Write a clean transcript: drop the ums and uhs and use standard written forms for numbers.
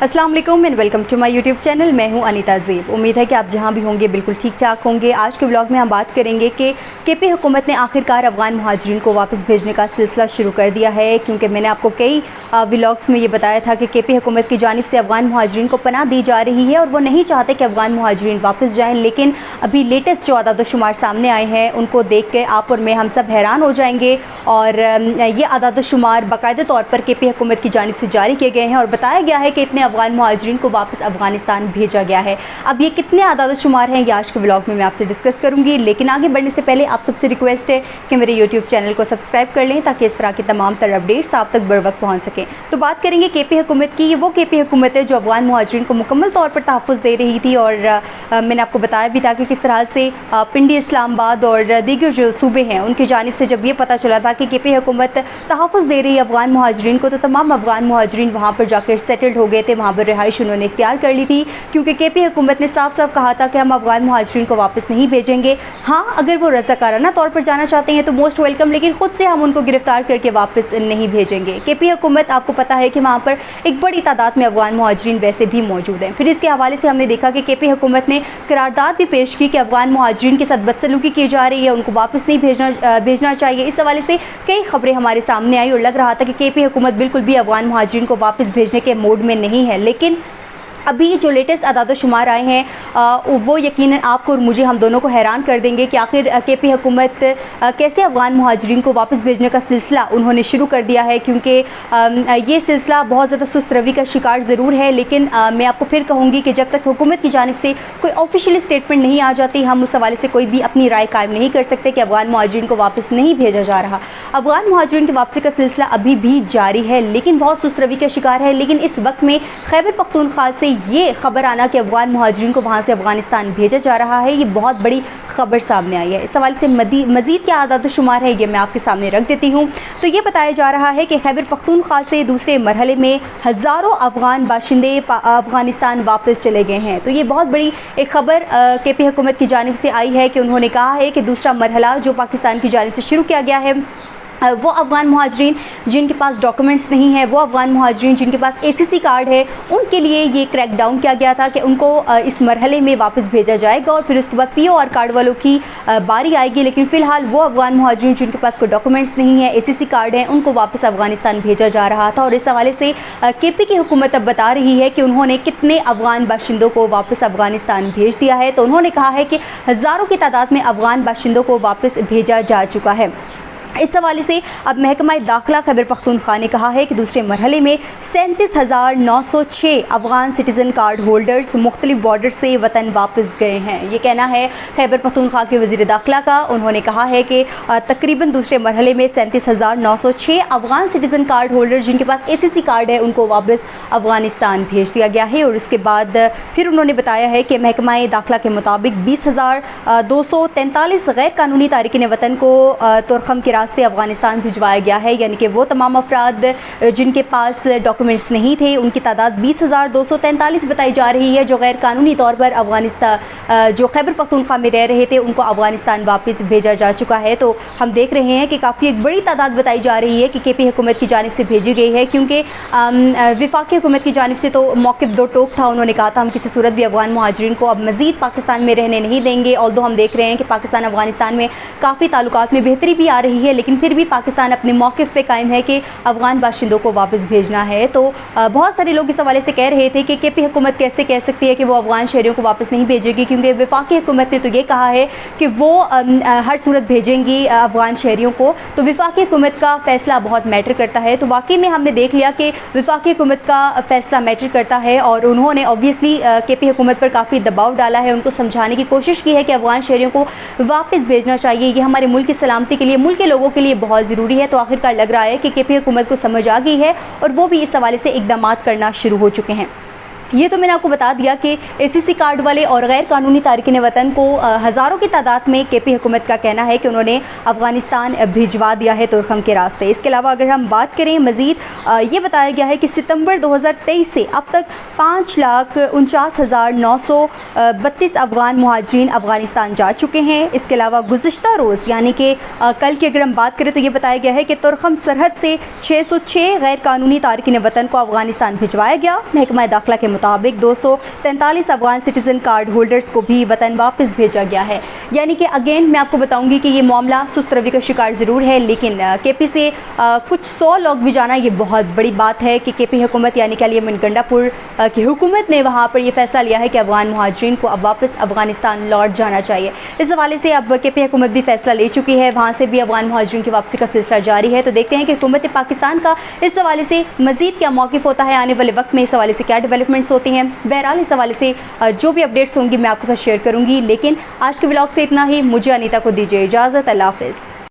अस्सलाम वालेकुम and welcome to my YouTube channel. मैं हूं अनीता ज़ेब। उम्मीद है कि आप जहां भी होंगे बिल्कुल ठीक ठाक होंगे। आज के व्लॉग में हम बात करेंगे कि केपी हुकूमत ने आखिरकार अफ़गान महाजरीन को वापस भेजने का सिलसिला शुरू कर दिया है, क्योंकि मैंने आपको कई व्लॉग्स में ये बताया था कि केपी हुकूमत की जानिब से अफ़गान महाजरीन को पनाह दी जा रही है और वो नहीं चाहते कि अफ़गान महाजरीन वापस जाएँ। लेकिन अभी लेटेस्ट जो आदाद-ओ-शुमार सामने आए हैं उनको देख के आप और मैं हम सब हैरान हो जाएंगे। और ये आदाद-ओ-शुमार बाकायदा तौर पर केपी हुकूमत की जानिब से जारी किए गए हैं और बताया गया है कि इतने अफ़गान महाजरीन को वापस अफ़गानिस्तान भेजा गया है। अब ये कितने आदाद-ओ-शुमार हैं ये आज के व्लॉग में मैं आपसे डिस्कस करूंगी, लेकिन आगे बढ़ने से पहले आप सबसे रिक्वेस्ट है कि मेरे यूट्यूब चैनल को सब्सक्राइब कर लें ताकि इस तरह की तमाम तर अपडेट्स आप तक बर वक्त पहुँच सकें। तो बात करेंगे केपी हुकूमत की। ये वो केपी हुकूमत है जो अफ़गान महाजरीन को मुकम्मल तौर पर तहफ़्फ़ुज़ दे रही थी और मैंने आपको बताया भी था कि किस तरह से पिंडी, इस्लामाबाद और दीगर जो सूबे हैं उनकी जानिब से जब ये पता चला था कि केपी हुकूमत तहफ़्फ़ुज़ दे रही है अफ़गान महाजरीन को, तो तमाम अफ़गान महाजरीन वहाँ पर जाकर सेटल्ड हो गए थे, वहाँ पर रिहाइश उन्होंने इख्तियार कर ली थी, क्योंकि केपी हुकूमत ने साफ साफ कहा था कि हम अफ़गान महाजरीन को वापस नहीं भेजेंगे। हाँ, अगर वो रज़ाकाराना तौर पर जाना चाहते हैं तो मोस्ट वेलकम, लेकिन ख़ुद से हम उनको गिरफ़्तार करके वापस नहीं भेजेंगे। केपी हुकूमत, आपको पता है कि वहाँ पर एक बड़ी तादाद में अफ़गान महाजरीन वैसे भी मौजूद हैं। फिर इसके हवाले से हमने देखा कि केपी हुकूमत ने करारदाद भी पेश की कि अफ़गान महाजरीन के साथ बदसलूकी की जा रही है, उनको वापस नहीं भेजना चाहिए। इस हवाले से कई खबरें हमारे सामने आई और लग रहा था कि केपी हुकूमत बिल्कुल भी अफ़गान महाजरीन को वापस भेजने के मोड में नहीं है। लेकिन अभी जो लेटेस्ट आदाद-ओ-शुमार आए हैं वो यकीनन आपको और मुझे, हम दोनों को हैरान कर देंगे कि आखिर केपी हुकूमत कैसे अफ़गान महाजरीन को वापस भेजने का सिलसिला उन्होंने शुरू कर दिया है। क्योंकि ये सिलसिला बहुत ज़्यादा सुस्त रवि का शिकार ज़रूर है, लेकिन मैं आपको फिर कहूँगी कि जब तक हुकूमत की जानिब से कोई ऑफिशियल स्टेटमेंट नहीं आ जाती, हम उस हवाले से कोई भी अपनी राय कायम नहीं कर सकते कि अफ़गान महाजरीन को वापस नहीं भेजा जा रहा। अफ़गान महाजरीन की वापसी का सिलसिला अभी भी जारी है, लेकिन बहुत सुस्त रवि का शिकार है। लेकिन इस वक्त में खैबर पख्तूनख्वा से ये खबर आना कि अफ़गान महाजरीन को वहाँ से अफ़गानिस्तान भेजा जा रहा है, ये बहुत बड़ी खबर सामने आई है। इस सवाल से मज़ीद क्या आदाद-ओ-शुमार है ये मैं आपके सामने रख देती हूँ। तो ये बताया जा रहा है कि खैबर पख्तूनख्वा से दूसरे मरहले में हज़ारों अफ़गान बाशिंदे अफ़गानिस्तान वापस चले गए हैं। तो ये बहुत बड़ी एक खबर केपी हुकूमत की जानिब से आई है कि उन्होंने कहा है कि दूसरा मरहला जो पाकिस्तान की जानिब से शुरू किया गया है, वो अफ़गान महाजरीन जिनके पास डॉक्यूमेंट्स नहीं है, वो अफ़गान महाजरीन जिनके पास ACC कार्ड है, उनके लिए ये क्रैक डाउन किया गया था कि उनको इस मरहले में वापस भेजा जाएगा और फिर उसके बाद POR कार्ड वालों की बारी आएगी। लेकिन फ़िलहाल वो अफ़गान महाजरीन जिनके पास कोई डॉक्यूमेंट्स नहीं है, ACC कार्ड है, उनको वापस अफ़गानिस्तान भेजा जा रहा था। और इस हवाले से केपी की हुकूमत अब बता रही है कि उन्होंने कितने अफ़गान बाशिंदों को वापस अफ़गानिस्तान भेज दिया है। तो उन्होंने कहा है कि हज़ारों की तादाद में अफ़गान बाशिंदों को वापस भेजा जा चुका है। इस हवाले से अब महकमा दाखिला खैबर पख्तूनख्वा ने कहा है कि दूसरे मरहले में 37,906 अफ़गान सिटीज़न कार्ड होल्डर्स मुख्तलिफ बॉर्डर से वतन वापस गए हैं। ये कहना है खैबर पख्तूनख्वा के वज़ीर दाखिला का। उन्होंने कहा है कि तकरीबन दूसरे मरहले में 37,906 अफ़गान सिटीज़न कार्ड होल्डर जिनके पास ACC कार्ड है उनको वापस अफ़गानिस्तान भेज दिया गया है। और इसके बाद फिर उन्होंने बताया है कि महकमा दाखिला के मुताबिक 20,243 गैर कानूनी तारिकीन वतन को तुरखम के रास्ते अफ़गानिस्तान भिजवाया गया है, यानी कि वो तमाम अफराद जिनके पास डॉक्यूमेंट्स नहीं थे उनकी तादाद 20,243 बताई जा रही है, जो गैर कानूनी तौर पर अफ़गानिस्तान जो खैबर पख्तूनख्वा में रह रहे थे उनको अफ़गानिस्तान वापस भेजा जा चुका है। तो हम देख रहे हैं कि काफ़ी एक बड़ी तादाद बताई जा रही है कि केपी हुकूमत की जानिब से भेजी गई है, क्योंकि वफाकी हुकूमत की जानिब से तो मौक़िफ़ दो टोक था। उन्होंने कहा था हम किसी सूरत भी अफ़गान महाजरीन को अब मज़ीद पाकिस्तान में रहने नहीं देंगे। ऑल्दो हम देख रहे हैं कि पाकिस्तान अफ़गानिस्तान में काफ़ी ताल्लुकात में बेहतरी भी आ रही है, लेकिन फिर भी पाकिस्तान अपने मौक़िफ़ पे कायम है कि अफ़गान बाशिंदों को वापस भेजना है। तो बहुत सारे लोग इस हवाले से कह रहे थे कि केपी हुकूमत कैसे कह सकती है कि वो अफ़गान शहरियों को वापस नहीं भेजेगी, क्योंकि वफाकी हुकूमत ने तो ये कहा है कि वो हर सूरत भेजेंगी अफ़गान शहरियों को। तो वफाकी हुकूमत का फ़ैसला बहुत मैटर करता है। तो वाकई में हमने देख लिया कि वफाकी हुकूमत का फ़ैसला मैटर करता है और उन्होंने ऑब्वियसली केपी हुकूमत पर काफ़ी दबाव डाला है, उनको समझाने की कोशिश की है कि अफ़गान शहरियों को वापस भेजना चाहिए, ये हमारे मुल्क की सलामती के लिए, मुल्क के लोगों के लिए बहुत ज़रूरी है। तो आखिरकार लग रहा है कि केपी हुकूमत को समझ आ गई है और वो भी इस हवाले से इक़दामात करना शुरू हो चुके हैं। ये तो मैंने आपको बता दिया कि एसीसी कार्ड वाले और गैर कानूनी तारकिन वतन को हज़ारों की तादाद में केपी हुकूमत का कहना है कि उन्होंने अफ़गानिस्तान भिजवा दिया है तुरखम के रास्ते। इसके अलावा अगर हम बात करें मज़ीद, ये बताया गया है कि सितंबर 2023 से अब तक 5,49,932 अफ़गान मुहाजिरीन अफ़गानिस्तान जा चुके हैं। इसके अलावा गुज़िश्ता रोज़ यानी कि कल की अगर हम बात करें तो ये बताया गया है कि तुरखम सरहद से 606 गैर कानूनी तारकिन वतन को अफ़गानिस्तान भिजवाया गया। महकमा दाखिला के मुताबिक 243 अफगान सिटीज़न कार्ड होल्डर्स को भी वतन वापस भेजा गया है। यानी कि अगेन मैं आपको बताऊंगी कि ये मामला सुस्त रवि का शिकार ज़रूर है, लेकिन केपी से कुछ 100 लोग भी जाना ये बहुत बड़ी बात है कि केपी हुकूमत यानी कि अली अमीन गंडापुर की हुकूमत ने वहाँ पर ये फैसला लिया है कि अफगान मुहाजिरीन को अब वापस अफगानिस्तान लौट जाना चाहिए। इस हवाले से अब केपी हुकूमत भी फैसला ले चुकी है, वहाँ से भी अफगान मुहाजिरीन की वापसी का सिलसिला जारी है। तो देखते हैं कि हुकूमत पाकिस्तान का इस हवाले से मज़ीद क्या मौक़िफ़ होता है, आने वाले वक्त में इस हवाले से क्या डेवलपमेंट्स होती हैं। बहरहाल इस हवाले से जो भी अपडेट्स होंगी मैं आपके साथ शेयर करूंगी, लेकिन आज के व्लॉग से इतना ही। मुझे अनीता को दीजिए इजाज़त। अल्लाह हाफ़िज़।